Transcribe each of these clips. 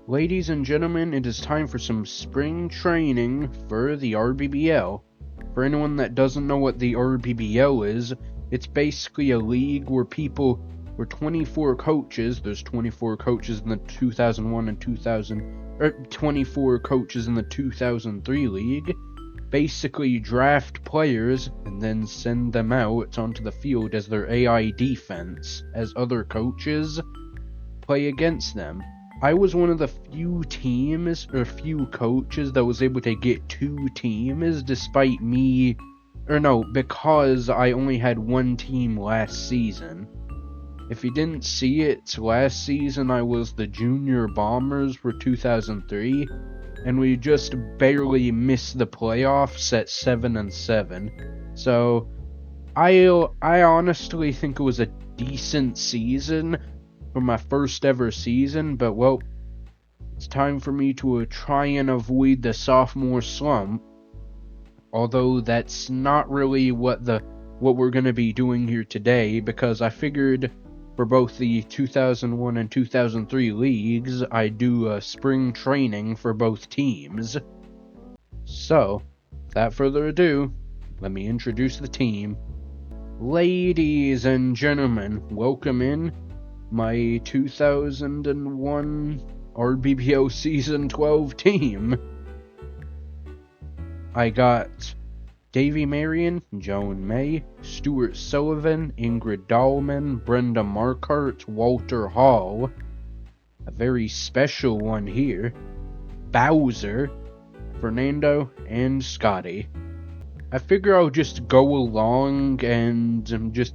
Ladies and gentlemen, it is time for some spring training for the rbbl. For anyone that doesn't know what the rbbl is, it's basically a league where 24 coaches, there's 24 coaches in the 2001 and 24 coaches in the 2003 league, basically draft players and then send them out onto the field as their AI defense, as other coaches play against them. I was one of the few coaches that was able to get 2 teams because I only had 1 team last season. If you didn't see it, last season I was the Junior Bombers for 2003, and we just barely missed the playoffs at 7-7. So, I honestly think it was a decent season for my first ever season, but well, it's time for me to try and avoid the sophomore slump. Although that's not really what we're gonna be doing here today, because I figured for both the 2001 and 2003 leagues, I do spring training for both teams. So, without further ado, let me introduce the team. Ladies and gentlemen, welcome in my 2001 rbbl Season 12 team. I got Davy Marion, Joan May, Stuart Sullivan, Ingrid Dahlman, Brenda Markart, Walter Hall, a very special one here, Bowser, Fernando, and Scotty. I figure I'll just go along and just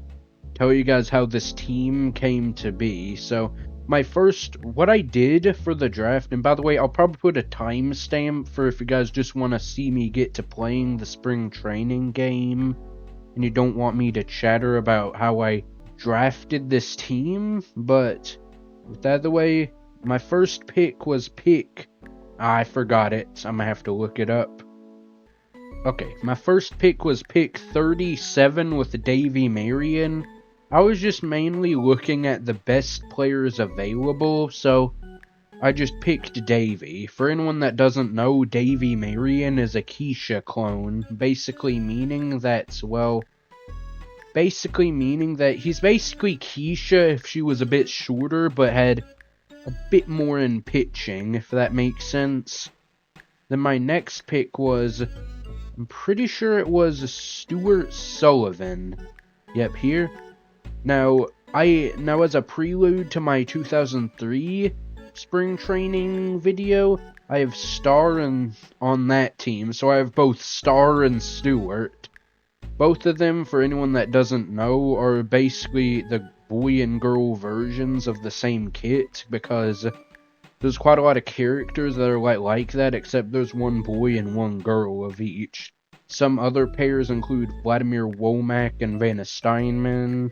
tell you guys how this team came to be. So, what I did for the draft, and by the way, I'll probably put a timestamp for if you guys just want to see me get to playing the spring training game, and you don't want me to chatter about how I drafted this team, but with that out of the way, my first pick was I forgot it, I'm gonna have to look it up. Okay, my first pick was pick 37 with Davy Marion. I was just mainly looking at the best players available, so I just picked Davy. For anyone that doesn't know, Davy Marion is a Keisha clone, basically meaning that he's basically Keisha if she was a bit shorter, but had a bit more in pitching, if that makes sense. Then my next pick was, I'm pretty sure it was Stuart Sullivan. Yep, here. Now as a prelude to my 2003 spring training video, I have Star on that team, so I have both Star and Stuart. Both of them, for anyone that doesn't know, are basically the boy and girl versions of the same kit, because there's quite a lot of characters that are like that, except there's one boy and one girl of each. Some other pairs include Vladimir Womack and Vanna Steinman.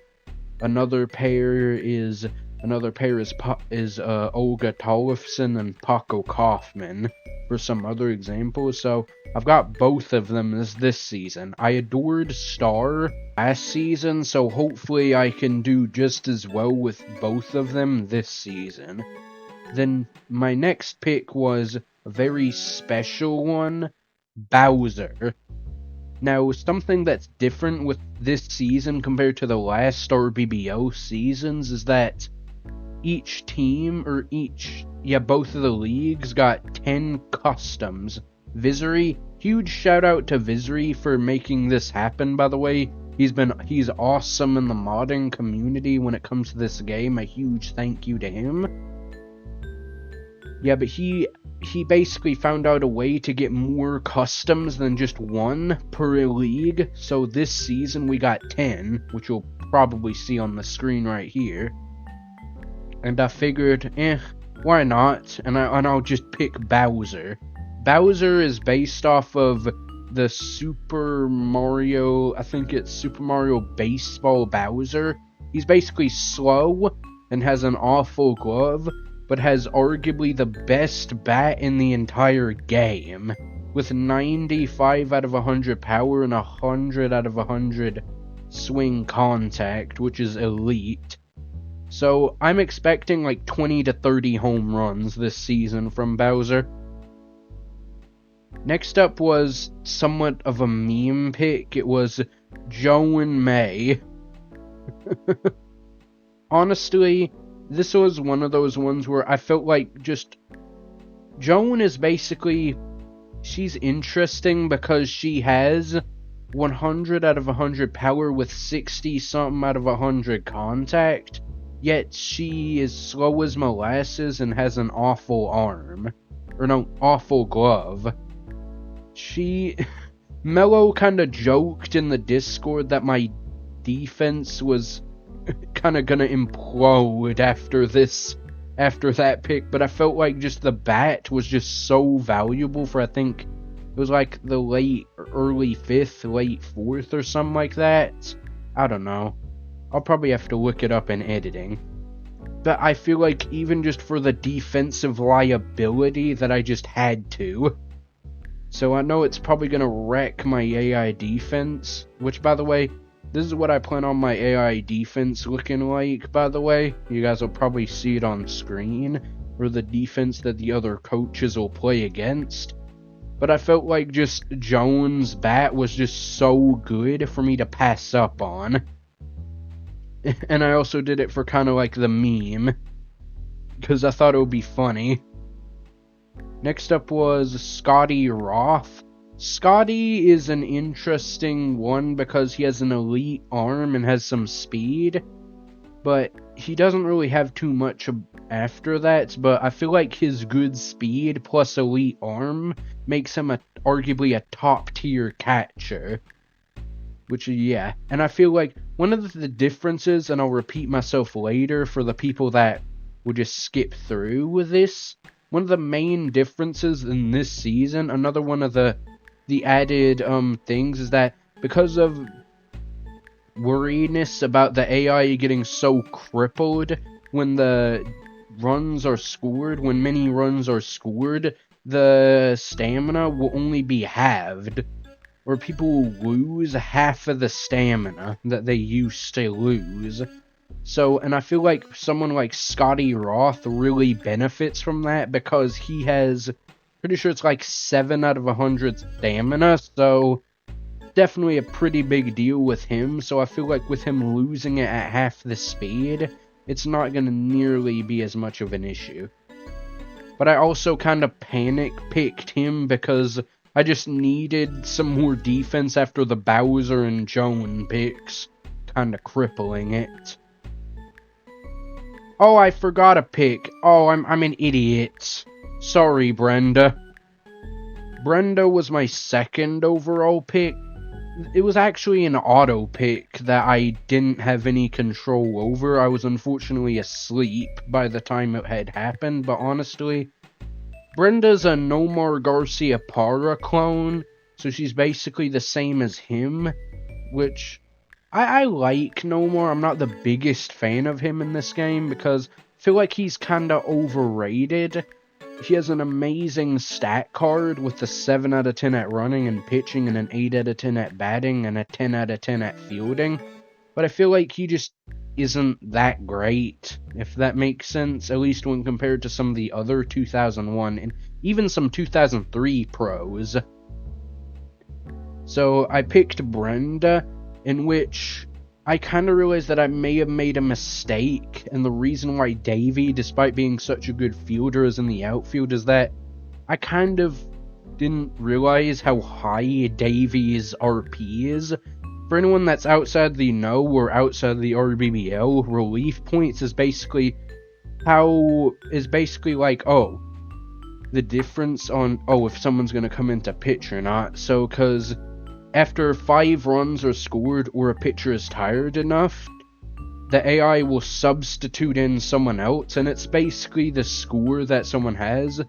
Another pair is Olga Tollefson and Paco Kaufman, for some other examples. So I've got both of them this season. I adored Star last season, so hopefully I can do just as well with both of them this season. Then my next pick was a very special one, Bowser. Now, something that's different with this season compared to the last rbbl seasons is that both of the leagues got 10 customs. Vizuri, huge shout out to Vizuri for making this happen, by the way. He's awesome in the modding community when it comes to this game. A huge thank you to him. Yeah, but he basically found out a way to get more customs than just 1 per league. So this season we got 10, which you'll probably see on the screen right here. And I figured, why not? And I'll just pick Bowser. Bowser is based off of the Super Mario, I think it's Super Mario Baseball Bowser. He's basically slow and has an awful glove, but has arguably the best bat in the entire game, with 95 out of 100 power and 100 out of 100 swing contact, which is elite. So I'm expecting like 20 to 30 home runs this season from Bowser. Next up was somewhat of a meme pick. It was Joan May. Honestly, this was one of those ones where I felt like just Joan is basically, she's interesting because she has 100 out of 100 power with 60 something out of 100 contact, yet she is slow as molasses and has an awful arm. Or no, awful glove. Mello kinda joked in the Discord that my defense was kinda gonna implode after that pick, but I felt like just the bat was just so valuable for, I think, it was like the early 5th, late 4th or something like that. I don't know. I'll probably have to look it up in editing. But I feel like even just for the defensive liability that I just had to. So I know it's probably going to wreck my AI defense, which, by the way, this is what I plan on my AI defense looking like, by the way. You guys will probably see it on screen, or the defense that the other coaches will play against. But I felt like just Jones' bat was just so good for me to pass up on. And I also did it for kind of like the meme, because I thought it would be funny. Next up was Scotty Roth. Scotty is an interesting one because he has an elite arm and has some speed, but he doesn't really have too much after that, but I feel like his good speed plus elite arm makes him arguably a top tier catcher. Which, yeah, and I feel like one of the differences, and I'll repeat myself later for the people that will just skip through with this, one of the main differences in this season, another one of the added things, is that because of worriedness about the AI getting so crippled when the runs are scored, when many runs are scored, the stamina will only be halved, or people will lose half of the stamina that they used to lose. So, and I feel like someone like Scotty Roth really benefits from that because he has, pretty sure it's like 7 out of 100 stamina, so definitely a pretty big deal with him. So I feel like with him losing it at half the speed, it's not going to nearly be as much of an issue. But I also kind of panic-picked him because I just needed some more defense after the Bowser and Joan picks, kind of crippling it. Oh, I forgot a pick. Oh, I'm an idiot. Sorry, Brenda. Brenda was my second overall pick. It was actually an auto pick that I didn't have any control over. I was unfortunately asleep by the time it had happened, but honestly, Brenda's a Nomar Garcia Parra clone, so she's basically the same as him, which I like Nomar. I'm not the biggest fan of him in this game because I feel like he's kinda overrated. He has an amazing stat card with a 7 out of 10 at running and pitching and an 8 out of 10 at batting and a 10 out of 10 at fielding. But I feel like he just isn't that great, if that makes sense, at least when compared to some of the other 2001 and even some 2003 pros. So I picked Brenda, in which I kind of realized that I may have made a mistake, and the reason why Davey, despite being such a good fielder, is in the outfield is that I kind of didn't realize how high Davey's RP is. For anyone that's outside the know or outside the RBBL, relief points is basically like, oh, the difference on, oh, if someone's going to come into pitch or not. So, because after 5 runs are scored or a pitcher is tired enough, the AI will substitute in someone else, and it's basically the score that someone has.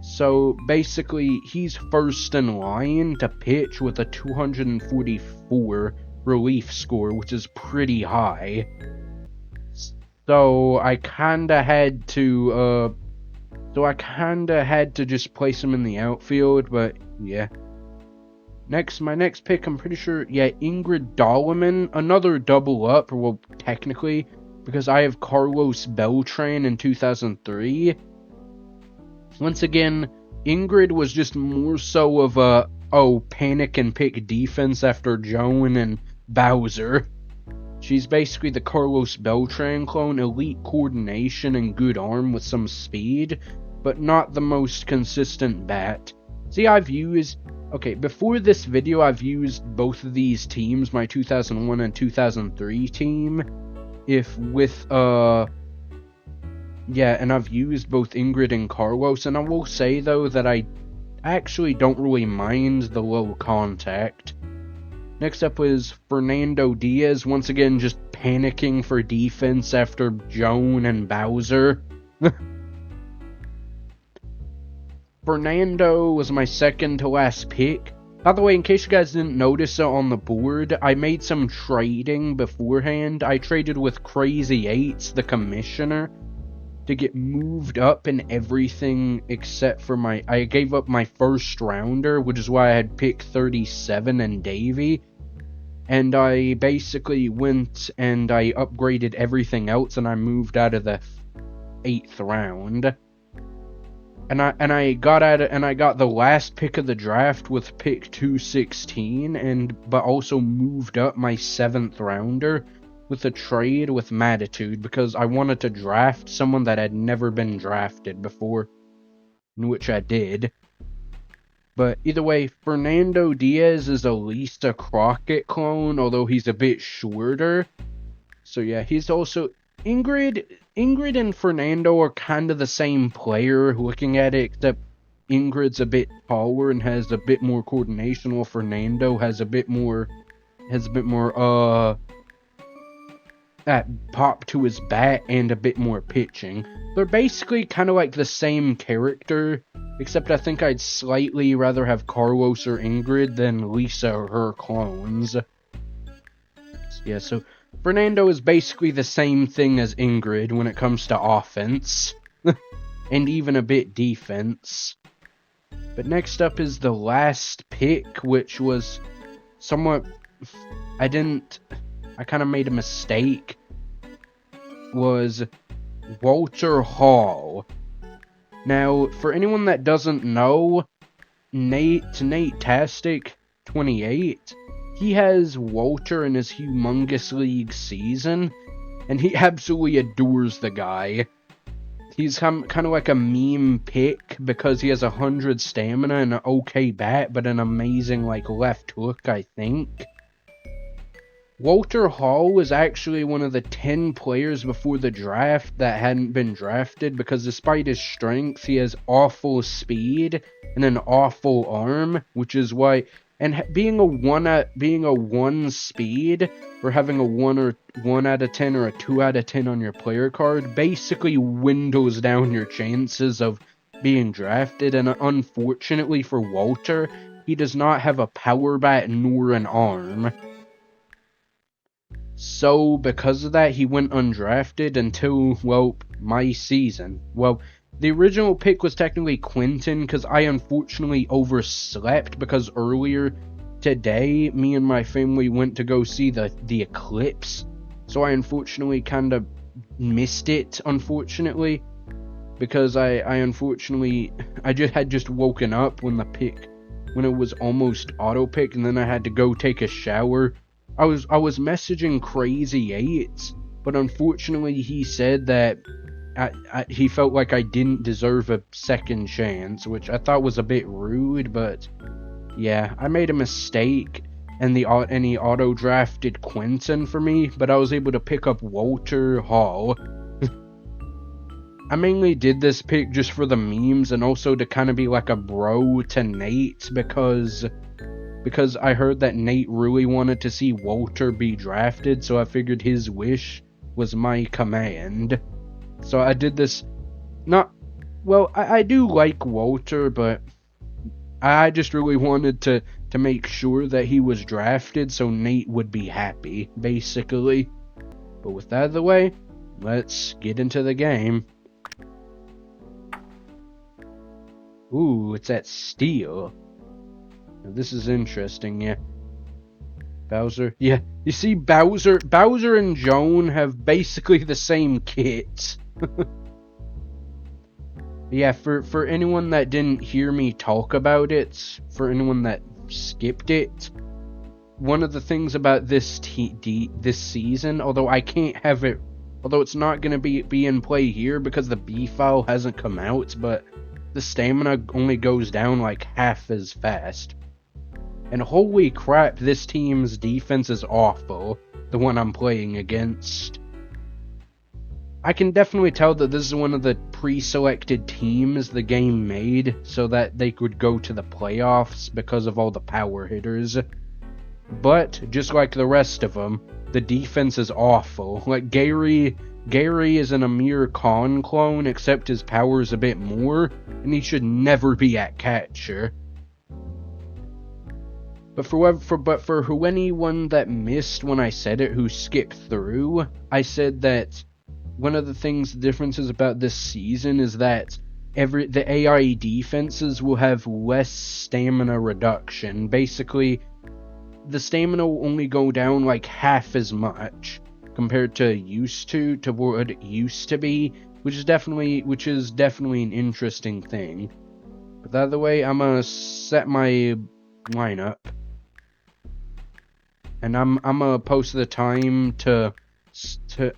So basically, he's first in line to pitch with a 244 relief score, which is pretty high. So I kinda had to just place him in the outfield, but yeah. My next pick, I'm pretty sure, yeah, Ingrid Dolleman, another double up, well, technically, because I have Carlos Beltran in 2003. Once again, Ingrid was just more so of a, panic and pick defense after Joan and Bowser. She's basically the Carlos Beltran clone, elite coordination and good arm with some speed, but not the most consistent bat. See, before this video, I've used both of these teams, my 2001 and 2003 team, and I've used both Ingrid and Carlos, and I will say, though, that I actually don't really mind the low contact. Next up is Fernando Diaz, once again just panicking for defense after Joan and Bowser. Fernando was my second to last pick. By the way, in case you guys didn't notice it on the board, I made some trading beforehand. I traded with Crazy Eights, the commissioner, to get moved up in everything except for I gave up my first rounder, which is why I had pick 37 and Davey. And I basically went and I upgraded everything else, and I moved out of the 8th round. And I got the last pick of the draft with pick 216, but also moved up my 7th rounder with a trade with Matitude, because I wanted to draft someone that had never been drafted before, which I did. But either way, Fernando Diaz is a Lisa Crockett clone, although he's a bit shorter. So yeah, he's also... Ingrid and Fernando are kind of the same player, looking at it, except Ingrid's a bit taller and has a bit more coordination, while Fernando has a bit more that pop to his bat and a bit more pitching. They're basically kind of like the same character, except I think I'd slightly rather have Carlos or Ingrid than Lisa or her clones. Yeah, so Fernando is basically the same thing as Ingrid when it comes to offense, and even a bit defense. But next up is the last pick, which was somewhat... I kind of made a mistake. Was Walter Hall. Now, for anyone that doesn't know, Nate-tastic 28, he has Walter in his Humongous League season, and he absolutely adores the guy. He's kind of like a meme pick because he has 100 stamina and an okay bat, but an amazing left hook, I think. Walter Hall was actually one of the 10 players before the draft that hadn't been drafted, because despite his strength, he has awful speed and an awful arm, which is why... And being a 1 speed, or having a 1 out of 10 or a 2 out of 10 on your player card, basically windows down your chances of being drafted, and unfortunately for Walter, he does not have a power bat nor an arm. So, because of that, he went undrafted until, well, my season. Well, the original pick was technically Quentin, because I unfortunately overslept, because earlier today, me and my family went to go see the eclipse. So I unfortunately kind of missed it, unfortunately. Because I had just woken up when it was almost auto-pick, and then I had to go take a shower. I was messaging Crazy Eights, but unfortunately he said that he felt like I didn't deserve a second chance, which I thought was a bit rude, but yeah, I made a mistake, and he auto-drafted Quentin for me, but I was able to pick up Walter Hall. I mainly did this pick just for the memes, and also to kind of be like a bro to Nate, because I heard that Nate really wanted to see Walter be drafted, so I figured his wish was my command. So I did this, I do like Walter, but I just really wanted to make sure that he was drafted so Nate would be happy, basically. But with that out of the way, let's get into the game. Ooh, it's at Steel. Now, this is interesting, yeah. Bowser? Yeah, you see, Bowser and Joan have basically the same kit. Yeah, for anyone that didn't hear me talk about it, for anyone that skipped it, one of the things about this season, although I can't have it, although it's not going to be in play here because the B file hasn't come out, but the stamina only goes down like half as fast. And holy crap, this team's defense is awful, the one I'm playing against. I can definitely tell that this is one of the pre-selected teams the game made so that they could go to the playoffs because of all the power hitters. But, just like the rest of them, the defense is awful. Like, Gary is an Amir Khan clone, except his power is a bit more, and he should never be at catcher. But for anyone that missed when I said it, who skipped through, I said that one of the differences about this season is that the AI defenses will have less stamina reduction. Basically, the stamina will only go down like half as much compared to what it used to be, which is definitely an interesting thing. But the other way, I'm gonna set my lineup, and I'm gonna post the time to dang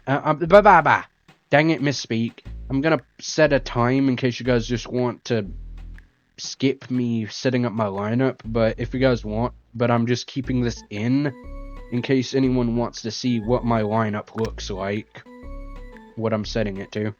it, misspeak. I'm gonna set a time in case you guys just want to skip me setting up my lineup, but if you guys want, but I'm just keeping this in case anyone wants to see what my lineup looks like, what I'm setting it to.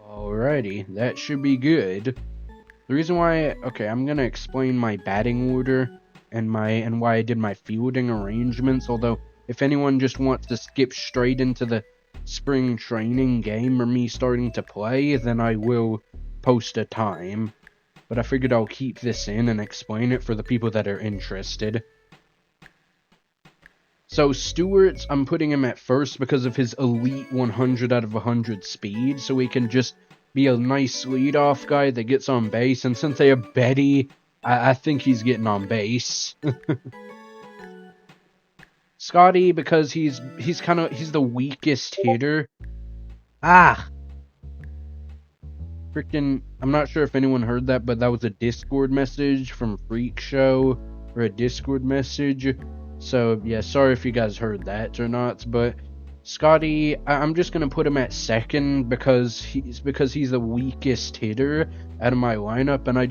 Alrighty, that should be good. The reason why, okay, I'm gonna explain my batting order and why I did my fielding arrangements, although if anyone just wants to skip straight into the spring training game or me starting to play, then I will post a time. But I figured I'll keep this in and explain it for the people that are interested. So Stewart, I'm putting him at first because of his elite 100 out of 100 speed, so he can just be a nice leadoff guy that gets on base. And since they have Betty, I think he's getting on base. Scotty, because he's the weakest hitter. Freaking, I'm not sure if anyone heard that, but that was a Discord message from Freak Show, or a Discord message. So, yeah, sorry if you guys heard that or not, but Scotty, I'm just going to put him at second because he's the weakest hitter out of my lineup, and I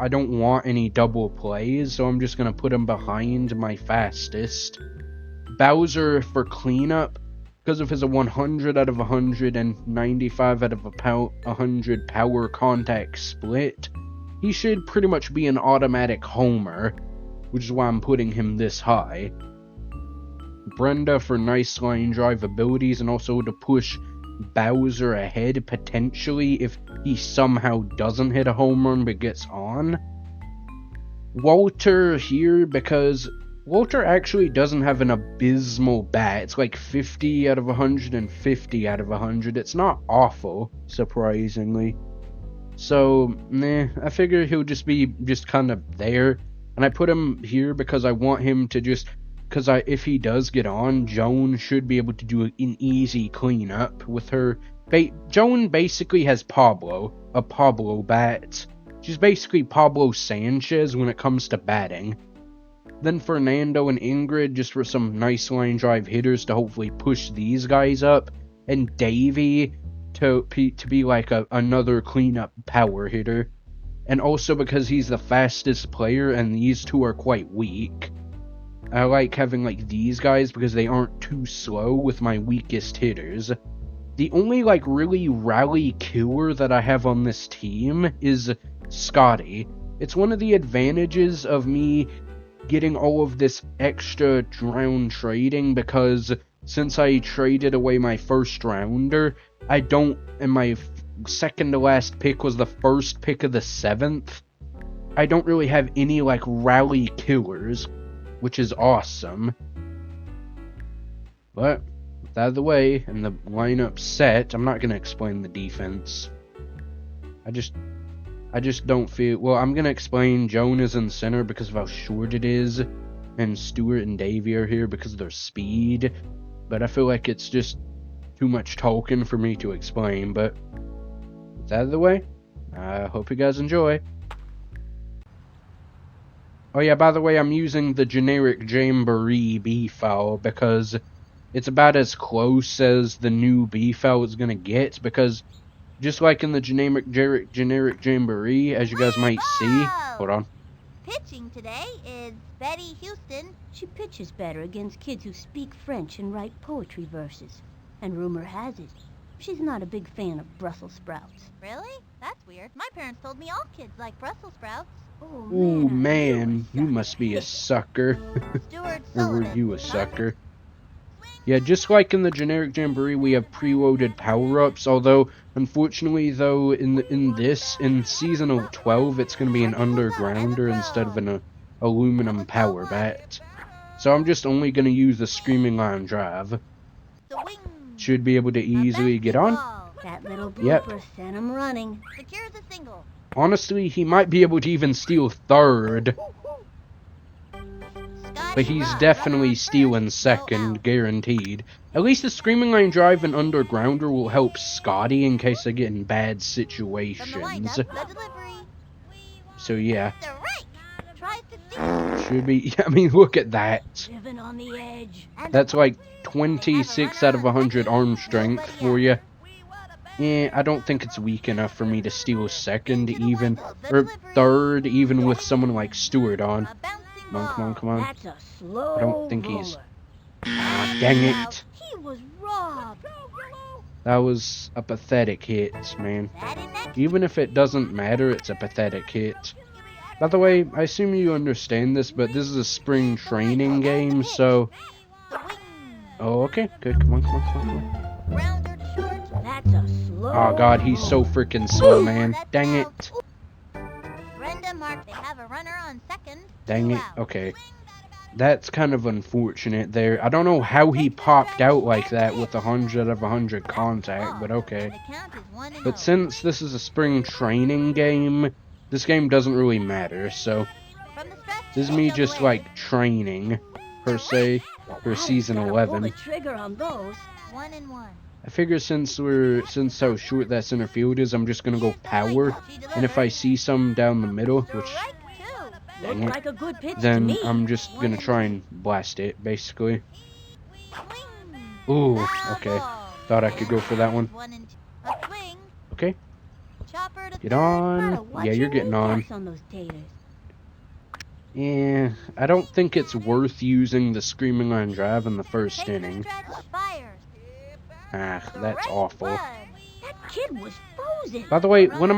don't want any double plays, so I'm just going to put him behind my fastest. Bowser for cleanup, because of his 100 out of 100 and 95 out of 100 power contact split, he should pretty much be an automatic homer, which is why I'm putting him this high. Brenda for nice line drive abilities and also to push Bowser ahead potentially if he somehow doesn't hit a home run but gets on. Walter here because Walter actually doesn't have an abysmal bat. It's like 50 out of 100 and 50 out of 100. It's not awful, surprisingly. So, I figure he'll just be kind of there. And I put him here because I want him to if he does get on, Joan should be able to do an easy cleanup with her. Joan basically has a Pablo bat. She's basically Pablo Sanchez when it comes to batting. Then Fernando and Ingrid just for some nice line drive hitters to hopefully push these guys up. And Davey to be like another cleanup power hitter. And also because he's the fastest player and these two are quite weak. I like having like these guys because they aren't too slow with my weakest hitters. The only like really rally killer that I have on this team is Scotty. It's one of the advantages of me getting all of this extra round trading, because since I traded away my first rounder, I don't, and my second to last pick was the first pick of the 7th, I don't really have any like rally killers, which is awesome. But with that out of the way and the lineup set, I'm not going to explain the defense. I just don't feel... Well, I'm going to explain Joan is in center because of how short it is, and Stewart and Davey are here because of their speed. But I feel like it's just too much talking for me to explain. But with that out of the way, I hope you guys enjoy. Oh yeah, by the way, I'm using the generic Jamboree B file because it's about as close as the new B file is going to get, because just like in the generic Jamboree, as you guys might see... Hold on. Pitching today is Betty Houston. She pitches better against kids who speak French and write poetry verses. And rumor has it, she's not a big fan of Brussels sprouts. Really? That's weird. My parents told me all kids like Brussels sprouts. Oh Ooh, man, you must be a sucker. Or were you a sucker? Yeah, just like in the generic Jamboree, we have preloaded power-ups, although, unfortunately, though, in Season 12, it's going to be an undergrounder instead of an aluminum power bat. So I'm just only going to use the Screaming Lion Drive. Should be able to easily get on. That little blooper sent him running. Secure the single. Honestly, he might be able to even steal third. But he's definitely stealing second, guaranteed. At least the Screaming Lion Drive and Undergrounder will help Scotty in case they get in bad situations. So yeah. Should be, I mean, look at that. That's like 26 out of 100 arm strength for you. Yeah, I don't think it's weak enough for me to steal second even, or third even with someone like Stewart on. Come on, come on, come on. I don't think he's... Ah, dang it. He was robbed. That was a pathetic hit, man. Even if it doesn't matter, it's a pathetic hit. By the way, I assume you understand this, but this is a spring training game, so... Oh, okay. Good. Come on, come on, come on, come on. Oh, God, he's so freaking slow, man. Dang it. They have a runner on second. Dang it. Okay. That's kind of unfortunate there. I don't know how he popped out like that with 100 of 100 contact, but okay. But since this is a spring training game, this game doesn't really matter, so... This is me just, like, training, per se, for Season 11. I figure since how short that center field is, I'm just gonna go power, and if I see some down the middle, which, dang it, then I'm just gonna try and blast it, basically. Ooh, okay. Thought I could go for that one. Okay. Get on. Yeah, you're getting on. Yeah, I don't think it's worth using the Screaming Lion Drive in the first inning. Ah, that's awful. That kid was frozen. By the way, one of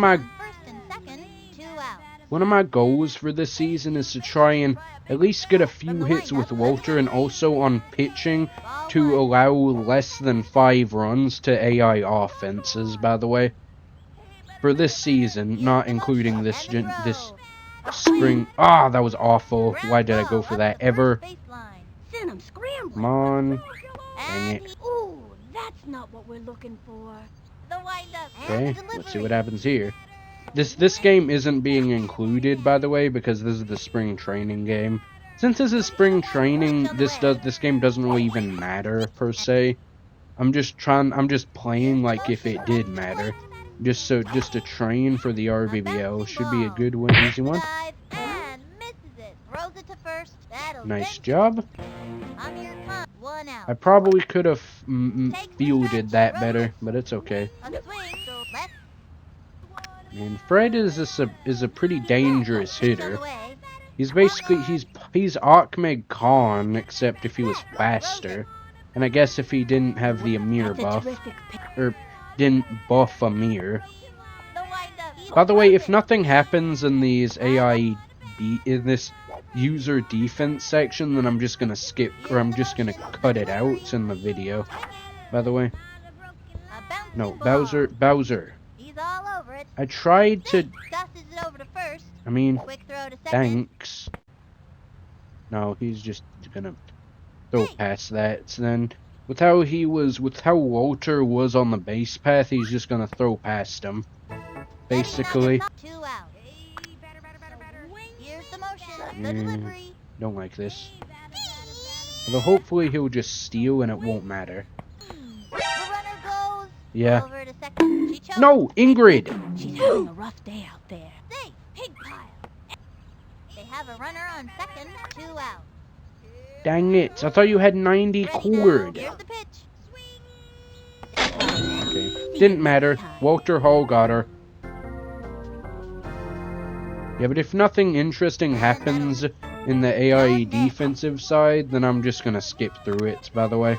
my goals for this season is to try and at least get a few hits with Walter, and also on pitching to allow less than 5 runs to AI offenses, by the way. For this season, not including this spring. Ah, that was awful. Why did I go for that ever? Come on. Dang it. That's not what we're looking for. Okay, let's see what happens here. This game isn't being included, by the way, because this is the spring training game. Since this is spring training, this game doesn't really even matter per se. I'm just playing like if it did matter. Just to train for the RBBL. Should be a good one, easy one. Nice job. I probably could have fielded that better, but it's okay. And Fred is a pretty dangerous hitter. He's basically, he's Ahmed Khan, except if he was faster. And I guess if he didn't have the Amir buff, or didn't buff Amir. By the way, if nothing happens in these in this user defense section, then I'm just gonna skip, or I'm just gonna cut it out in the video. By the way. No, Bowser. He's all over it. I tried to... Tosses it over to first. I mean, Quick throw to second. thanks. No, he's just gonna throw past that. Then, with how Walter was on the base path, he's just gonna throw past him. Basically. 2 out. Here's the motion. The delivery. Don't like this. Although hopefully he'll just steal and it won't matter. The runner goes Yeah. over to second. She chokes. No, Ingrid! She's having a rough day out there. Safe. Pig pile. They have a runner on second. 2 out. Dang it, I thought you had 90 Ready, go. cord. Here's the pitch. Okay, didn't matter. Walter Hall got her. Yeah, but if nothing interesting happens in the AI defensive side, then I'm just gonna skip through it, by the way.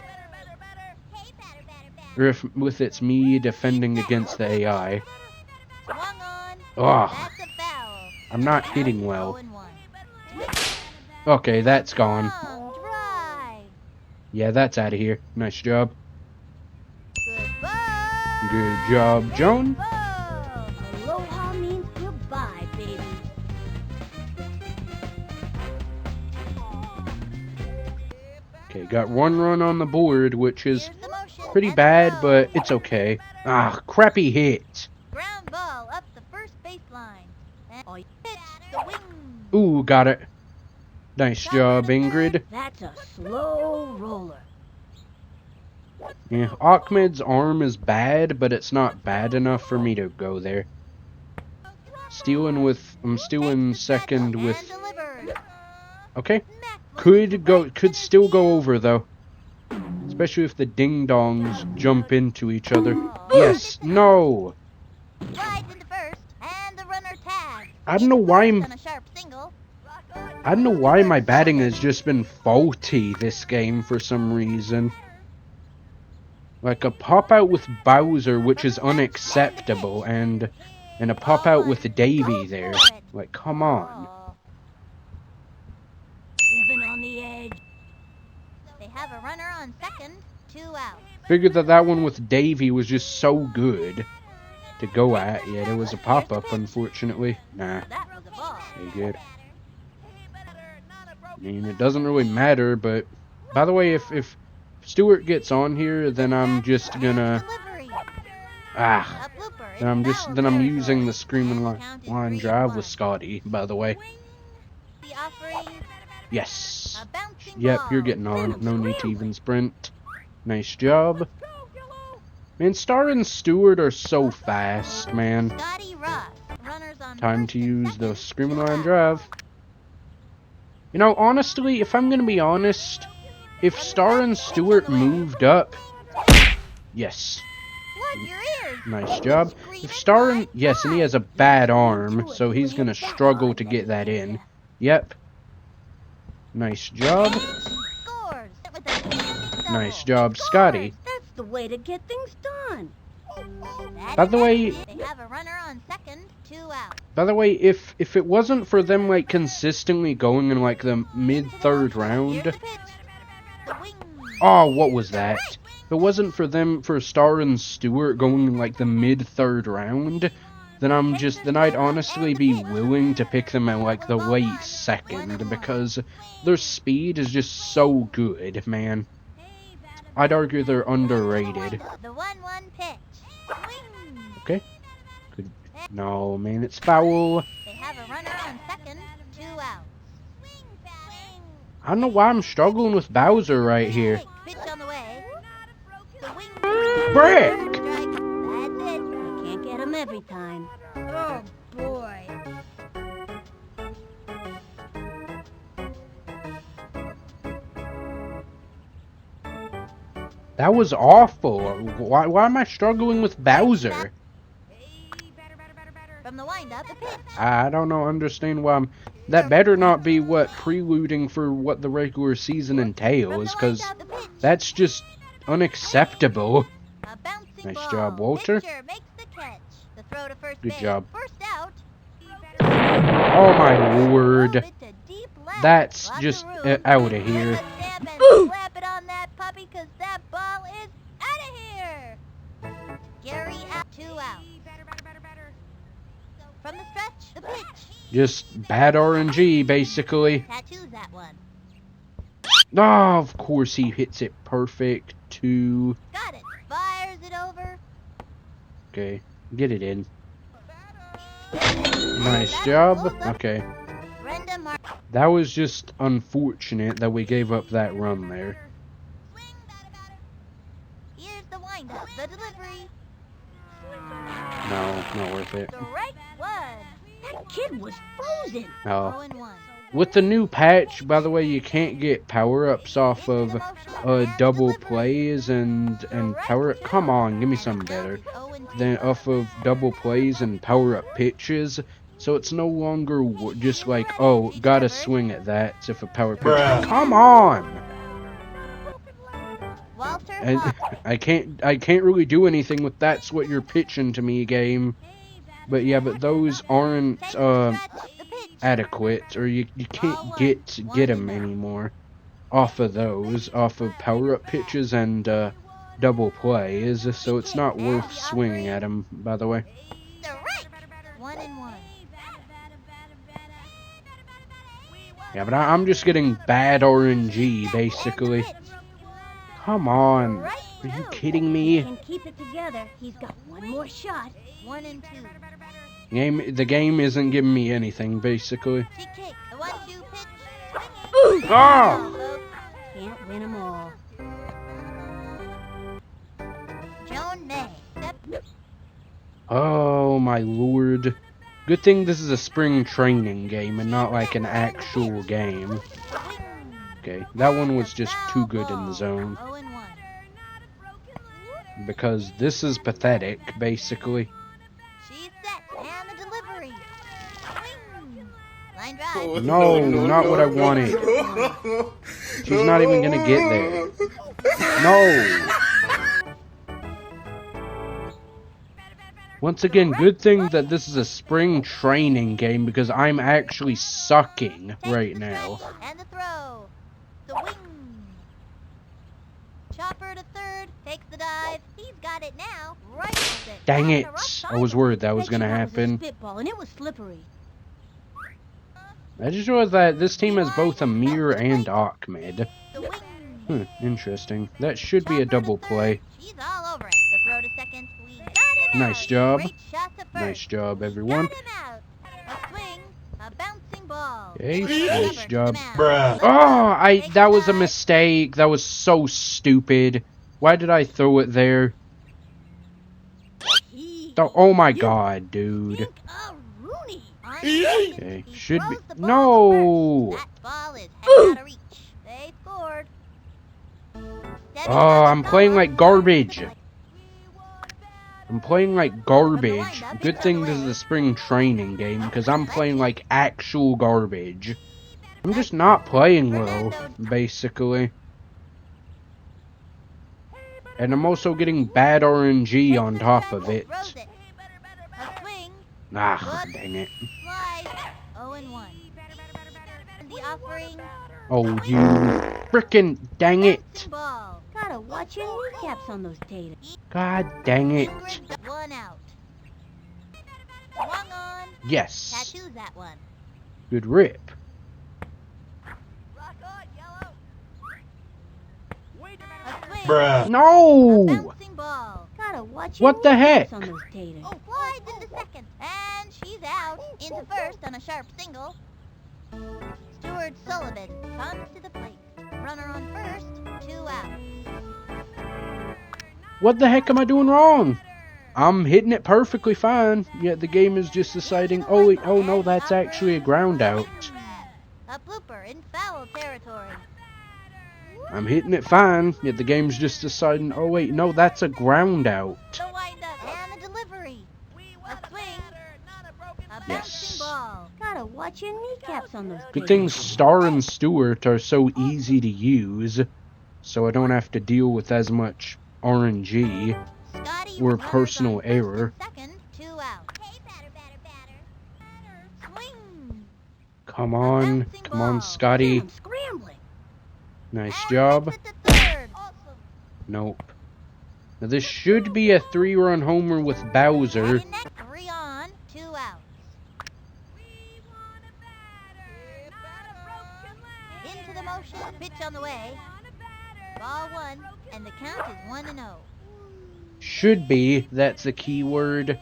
Or if with it's me defending against the AI. Swung on. Ugh, That's a foul. I'm not hitting well. 0-1. Okay, that's gone. Dry. Yeah, that's out of here. Nice job. Goodbye. Good job, Joan. Whoa. Aloha means goodbye, baby. Okay, got 1 run on the board, which is Here's the motion. pretty And bad, go. but it's okay. Ah, crappy hit. Ground ball up the first baseline. And pitch the wing. Ooh, got it. Nice job, Ingrid. That's a slow roller. Yeah, Ahmed's arm is bad, but it's not bad enough for me to go there. I'm stealing second with... And delivered. Okay. Mac Could still go over, though. Especially if the ding-dongs jump into each other. Yes, no! Slides into first, and the runner tags. I don't know why On a sharp single. I don't know why my batting has just been faulty this game for some reason. Like a pop-out with Bowser, which is unacceptable, and a pop-out with Davy there. Like, come on. Living on the edge. They have a runner on second. 2 out. Figured that one with Davy was just so good to go at. Yeah, there was a pop-up, unfortunately. Nah, That was a ball. pretty good. I mean, it doesn't really matter, but... By the way, if Stuart gets on here, then I'm just gonna... Delivery. Ah. A blooper. Then I'm using the Screaming Line Drive with Scotty, by the way. The offering. Yes. A bouncing Yep, ball. you're getting on. No need to even sprint. Nice job. Man, Star and Stewart are so fast, man. Scotty Ross. Runners on Time first to and use second. the Screaming Line Drive. You know, honestly, if I'm gonna be honest, if Star and Stewart moved up... Yes. Plug your ears. Nice job. If Star and... Yes, and he has a bad arm, so he's gonna struggle to get that in. Yep. Nice job. Scores. With a Nice job, Scotty. That's the way to get things done. That By is the way- it. They have a runner on second. 2 out. By the way, if it wasn't for them, like, consistently going in, like, the mid-third round... Here's the pitch. The wing. Oh, what was that? If it wasn't for Star and Stewart going in, like, the mid-third round, then I'd honestly be willing to pick them at, like, the late second, because their speed is just so good, man. I'd argue they're underrated. The 1-1 pitch. Swing. Okay. Good. No, man, it's foul. They have a runner on second. 2 out. I don't know why I'm struggling with Bowser right here. Pitch on the way. The wing. Brick! Strike. That's it. You can't get them every time. Oh boy. That was awful. Why am I struggling with Bowser? From the windup. up the pitch. I don't know, understand why I'm... That better not be what preluding for what the regular season entails, because that's just unacceptable. A bouncing Nice ball. job, Walter. Pitcher makes the catch. The throw to first Good base. job. First out. Oh my lord. Lob it to deep left. That's Lots just of room. out of here. Put a stamp and slap it on that puppy, cause that ball is out of here. Gary out. 2 out. From the stretch, the pitch. Just bad RNG, basically. Tattoos that one. Oh, of course he hits it perfect, too. Got it. Fires it over. Okay, get it in. Nice job. Okay. Brenda Mar That was just unfortunate that we gave up that run there. Swing that about it. Here's the windup. The delivery. No, not worth it. Strike one. That kid was frozen. Oh. 0-1. With the new patch, by the way, you can't get power-ups off of double plays and power... Come on, give me something better. Than off of double plays and power-up pitches. So it's no longer just like, oh, gotta swing at that if a power pitch. Come on! Walter And I can't really do anything with that's what you're pitching to me, game. But yeah, but those aren't adequate, or you can't get them anymore off of those, off of power-up pitches and double plays, so it's not worth swinging at them, by the way. 1-1. Yeah, but I'm just getting bad RNG, basically. Come on. Are you kidding me? He can keep it together. He's got one more shot. 1-2. The game isn't giving me anything, basically. She kicked the 1-2 pitch. Ah! Can't win them all. Joan May. Oh my lord. Good thing this is a spring training game and not like an actual game. Okay, that one was just too good in the zone. 0-1. Because this is pathetic, basically. She's set. And the delivery. Swing. Line drive. No, not what I wanted. She's not even gonna get there. No! Once again, good thing that this is a spring training game because I'm actually sucking right now. And the throw. The wing. Chopper to third. Takes the dive. He's got it now. Rifles it. Dang On the it! right side. I was worried that was Bet you gonna that happen. Was a spitball, and it was slippery. I just realized that this team has both Amir and Ahmed. The wing. Interesting. That should be a double play. She's all over it. The throw to second. We got him Nice out. job. Great shot to first. Nice job, everyone. Got him out. A swing. A bouncing ball. Okay, Cover nice to job. the mound. Bruh. Oh, that was a mistake. That was so stupid. Why did I throw it there? Oh my god, dude. Think of Rooney. Okay, He should be. throws the ball No! to first. That ball is headed out of reach. They scored. Steady Oh, on I'm the playing ball. like garbage. I'm playing like garbage. Good thing this is a spring training game, because I'm playing like actual garbage. I'm just not playing well, basically. And I'm also getting bad RNG on top of it. Throws it. A swing. Ah, dang it. Slide. 0-1. And the offering. Oh, you frickin' dang it. Bouncing ball. Gotta watch your kneecaps on those taters. God dang it. Ingrid, 1 out. Swung on. Yes. Tattoos that one. Good rip. Rock on, yellow. A swing. Bruh. A No! bouncing ball. Gotta watch your What the kneecaps heck? on those taters. Oh, slides into second. And she's out. Into first on a sharp single. Stuart Sullivan comes to the plate. Runner on first. 2 out. What the heck am I doing wrong? I'm hitting it perfectly fine, yet the game is just deciding, oh wait, oh no, that's actually a ground out. A blooper in foul territory. I'm hitting it fine, yet the game's just deciding, oh wait, no, that's a ground out. The windup and the delivery. A swing. A Yes. ball. Gotta watch your kneecaps on those Good big thing ones. Star and Stuart are so easy to use, so I don't have to deal with as much RNG Scotty or with runners personal on first error. and second, 2 out. Hey, batter. Swing. Come on, come on, Scotty. I'm scrambling. Nice And job. makes it to third. Awesome. Nope. Now this should be a 3-run homer with Bowser. And next, 3 on, 2 outs. Into the motion, pitch on the way. Ball 1, and the count is 1-0. Should be, that's a key word.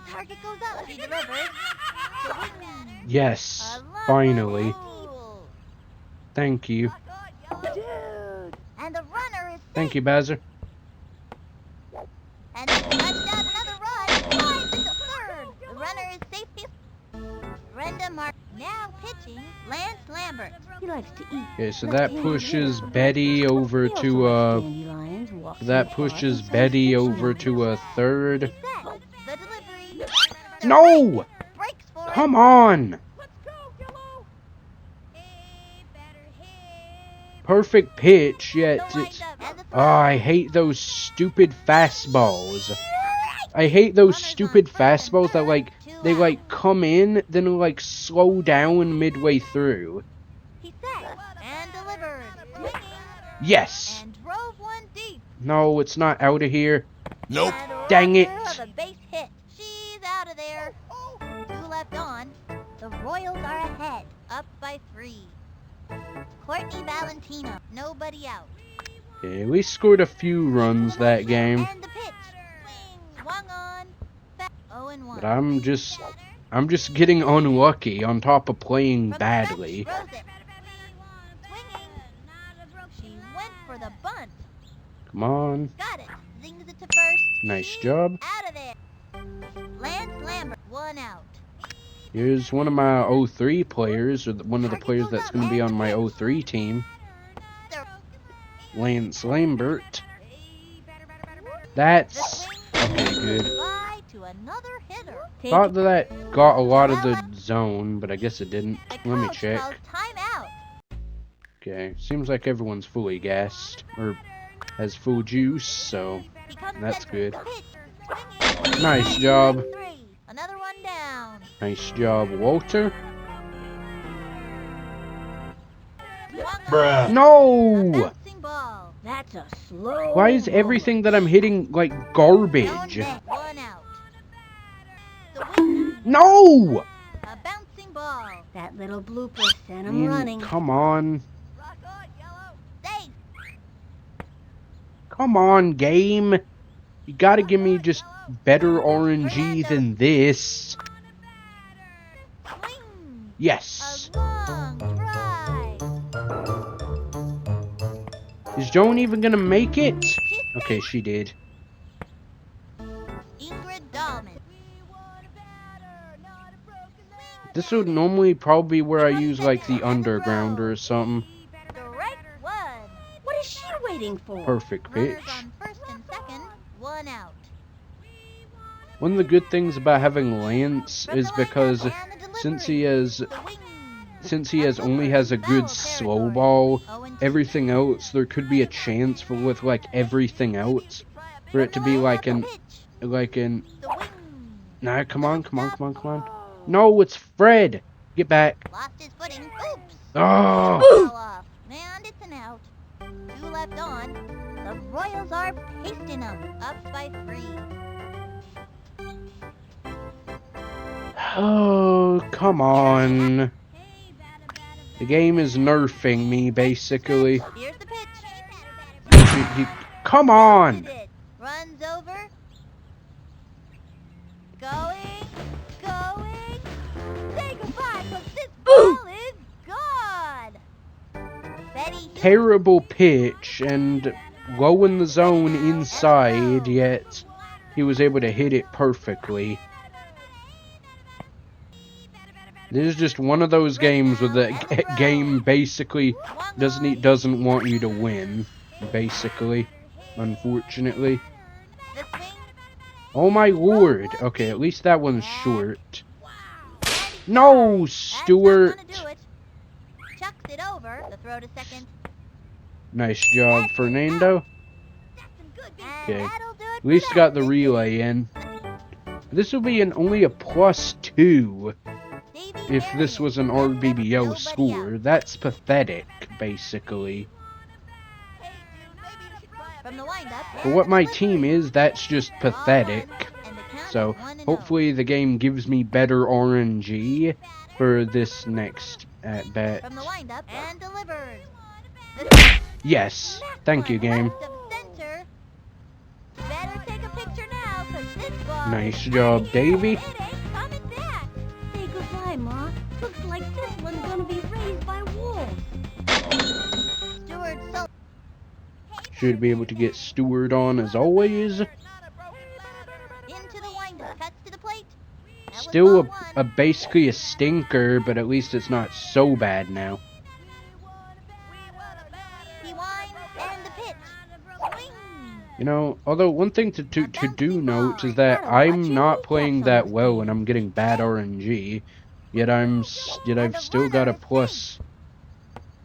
Target goes up. She delivers. Yes, A lovely finally. goal. Thank you. Dude. And the runner is Thank safe. you, Bowser. And he touched out another run. Flies into third. The runner is safe. Brenda Mark now pitching Lance Lambert. He likes to eat. Okay, so that pushes Betty over to, that pushes Betty over to a third. Set. The delivery. No! Breaks for Come on! Perfect pitch, yet it's... Oh, I hate those stupid fastballs. I hate those stupid fastballs that, like, they, like, come in, then, like, slow down midway through. He set and delivered. Swinging Yes! and drove one deep. No, it's not out of here. Nope. And a Dang it. runner of a base hit. She's out of there. 2 left on. The Royals are ahead, up by 3. Courtney Valentino, nobody out. Okay, we scored a few runs that game. And the pitch. Swung on. 0-1. But I'm just getting unlucky on top of playing From the badly. bench, throws it. Swinging. She went for the bunt. Come on. Got it. Zings it to first. Nice She's job. Out of there. Lance Lambert, 1 out. Here's one of my 03 players, or one of the players that's going to be on my 03 team. Lance Lambert. That's... Okay, good. Bye to another hitter. Thought that got a lot of the zone, but I guess it didn't. The Let me coach check. calls timeout. Okay, seems like everyone's fully gassed, or has full juice, so He comes that's in. good. Pitch. Swinging. Nice job. 3. Another one down. Nice job, Walter. Swung on. Bruh. A No! bouncing ball. That's a slow. Why is everything that I'm hitting like garbage? Down net, 1 out. The wing. No! A bouncing ball. That little blooper sent him running. Come on. Rock on, yellow. Safe. Come on, game. You gotta give me just better RNG than this. Swing. Yes. A long drive. Is Joan even gonna make it? She's Okay, she did. Ingrid Dahlman. This would normally probably be where I use like the underground or something. Strike 1. What is she waiting for? Perfect Runners pitch. on first and second, 1 out. One of the good things about having Lance is because since he has only has a good slow ball, everything else there could be a chance for with like everything else for it to be like an nah, come on. No, it's Fred. Get back. Lost his footing. Oops. Oh. Fell off. And it's an out. 2 left on. The Royals are pasting them. Up by 3. Oh, come on. The game is nerfing me, basically. Here's the pitch. Come on! It. Runs over. Going. Say goodbye, 'cause this ball is gone. Betty Hughes. Terrible pitch, and low in the zone inside, yet he was able to hit it perfectly. This is just one of those games where the game basically doesn't want you to win, basically, unfortunately. The swing. Oh my lord. Okay, at least that one's short. No, Stuart. That's not gonna do it. Chucks it over. The throw to second. Nice job, Fernando. That's some good beat. Okay. And that'll do it At for least that got the visit. relay in. This will be only a +2 Davy if this was an Marion. RBBO Nobody score. out. That's pathetic, basically. From the windup. For what my team is, that's just pathetic. So, hopefully the game gives me better RNG for this next at-bat. From the windup and delivers. Yes. Thank you, game. Left of center. Better take a picture now, 'cause this ball Nice is job, right here, Davy. and it ain't coming back. Say goodbye, Ma. Looks like this one's gonna be raised by wolves. Stewart so Should be able to get Stewart on as always. into the windup. Cuts to the plate. That was Still ball a one. basically a stinker, but at least it's not so bad now. He winds and the pitch. Swing. You know, although one thing to do note is that I'm not playing that well and I'm getting bad RNG, yet I've still got a plus,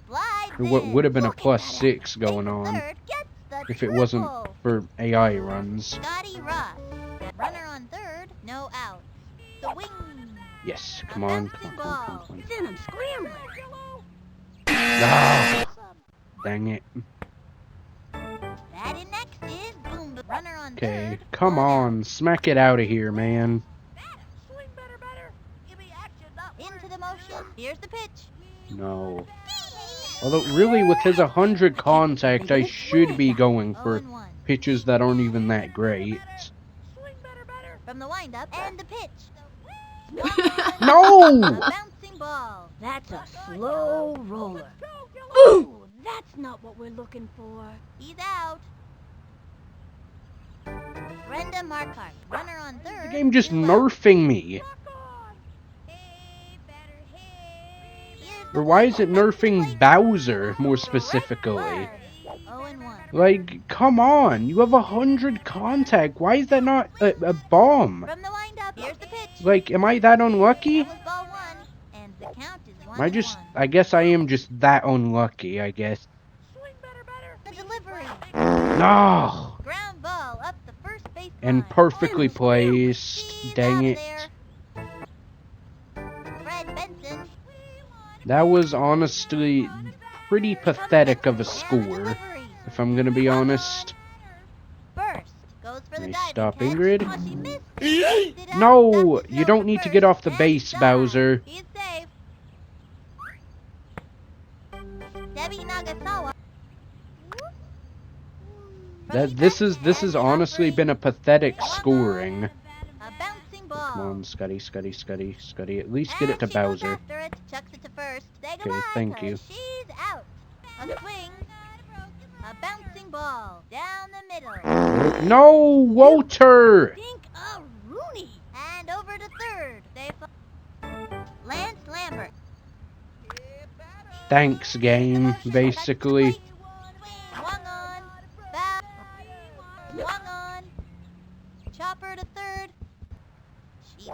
Slide or what in. would have been a Look at +6 going that. on Third gets the if it wasn't triple. for AI runs. Scotty Ross. Runner on third. No out. Swing. Yes, come on, come on, come on, come on. Then I'm scrambling. Ah, dang it. Batting next is Boom. Runner on Okay, third. come One out. on, smack it out of here, man. Into the motion. Here's the pitch. No. Although, really, with his 100 contact, I should be going for 0-1. pitches that aren't even that great. From the windup and the pitch. A No! bouncing ball. That's a slow roller. Ooh, that's not what we're looking for. He's out. Brenda Markart. Runner on third. The game just is left. nerfing me. Here's Or why is it nerfing Bowser, more specifically? 0-1. Like, come on, you have 100 contact, why is that not a bomb? From the windup. Here's the pitch. Like, am I that unlucky? That was ball one, and the count is 1-1. I guess I am just that unlucky, I guess. The delivery. No! Ground ball up the first base And line. perfectly placed, She's dang outta it. there. Fred Benson. That was honestly pretty pathetic of a score, if I'm gonna be honest. Burst goes for the Nice diving stop, catch. Ingrid. Oh, she missed. It out. No, That's you don't need to get off the first. base, And Bowser. He's safe. Debbie Nagasawa. This has honestly been a pathetic scoring. A bouncing ball. Come on, Scuddy. At least get it to And she goes Bowser. after it, chucks it to first. Say Okay, goodbye, thank 'cause you. She's out. A swing. A bouncing ball down the middle. No, Walter! Think a Rooney. And over to third. Lance Lambert. Thanks, game, basically. Swung on. Foul. Swung on. Chopper to third.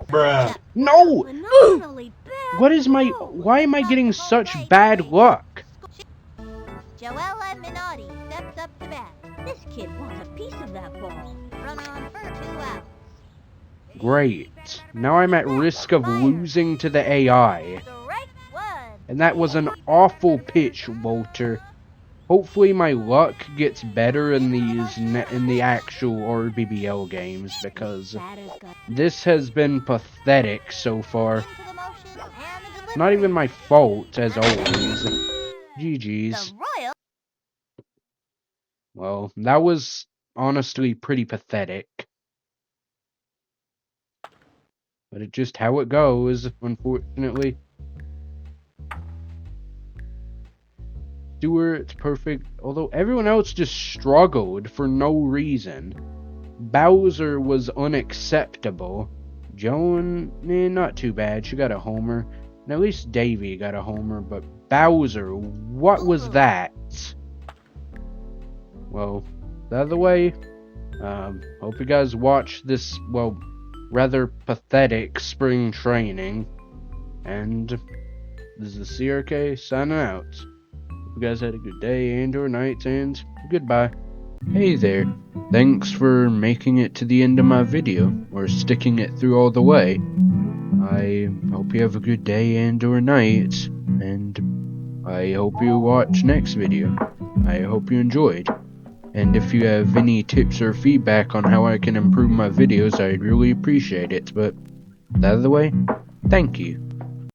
Bruh. No! Phenomenally bad. Why am I getting such bad luck? Joella Minotti steps up to bat. This kid wants a piece of that ball. Run on for 2 outs. Great. Now I'm at risk of losing to the AI. Strike one. And that was an awful pitch, Walter. Hopefully my luck gets better in the actual RBBL games, because Batter's got this has been pathetic so far. Into the motion and the delivery. Not even my fault, as always. GG's. The Royal. Well, that was honestly pretty pathetic. But it's just how it goes, unfortunately. Stewart's perfect, although everyone else just struggled for no reason. Bowser was unacceptable. Joan, not too bad, she got a homer. And at least Davy got a homer, but Bowser, what was that? Well, the other way, Hope you guys watch this, well, rather pathetic spring training. And this is the CRK signing out. Hope you guys had a good day and or night, and goodbye. Hey there. Thanks for making it to the end of my video, or sticking it through all the way. I hope you have a good day and or night, and I hope you watch next video. I hope you enjoyed. And if you have any tips or feedback on how I can improve my videos, I'd really appreciate it. But that out of the way, thank you.